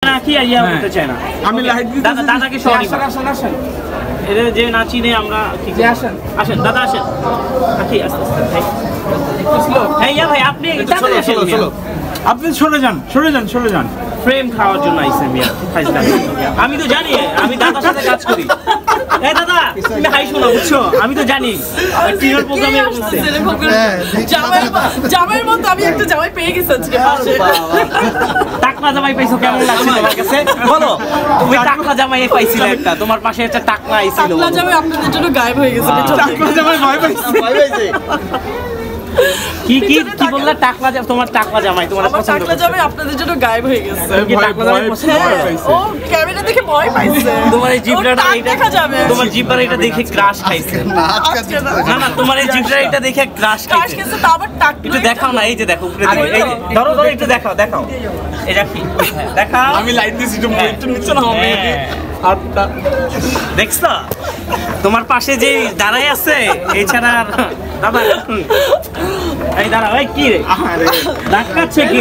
না কি ইয়া করতে চাই না আমি লাইট দিতে দাদা দাদাকে সরি আসেন এদের যে না চিনে আমরা কি আসেন আসেন দাদা আসেন কি আস্তে আস্তে ভাই হ্যাঁ ইয়া ভাই আপনি তাড়াতাড়ি আসেন আপনি সরে যান ফ্রেম খাওয়ার জন্য আইছেন মিয়া আমি তো জানি আমি দাদার সাথে কাজ করি এই দাদা তুমি হাই শোনা বুঝছো আমি তো জানি টিনার প্রোগ্রামে বলছে জামাইয়ের মতো আমি একটা জামাই পেয়ে গেছি আজকে পাশে টাকলা জামাই পাইছো কেমন লাগছে তোমার কাছে বলো তুমি টাকলা জামাই পাইছিলে একটা তোমার পাশে একটা টাকলা আইছিল টাকলা জামাই আপনাদের জন্য গায়েব হয়ে গেছে টাকলা জামাই ভয় পাইছে কি কি কি বললা টাকলা জামাই তোমার টাকলা জামাই তোমার আমার পছন্দ টাকলা জামাই আপনাদের জন্য গায়েব হয়ে গেছে কি টাকলা জামাই পছন্দ ও ক্যামেরা দেখে ভয় পাইছে তোমার এই জিবরাটা এটা দেখা যাবে তোমার জিবরা এটা দেখে ক্রাশ খাইছে না না তোমার এই জিবরা এটা দেখে ক্রাশ কাশ খাইছে গেছে তো আবার টাকলা একটু দেখাও না এই যে দেখো উপরে দিকে এই যে ধরো ধরো একটু দেখাও দেখাও এটা কি দেখাও আমি লাইট দিছি একটু নিচে না হবে হাতটা দেখছো তোমার পাশে যে দাঁড়াই আছে এছাড়া আর দাদা এই দাঁড়াও এই কি রে ধাক্কাচ্ছে কি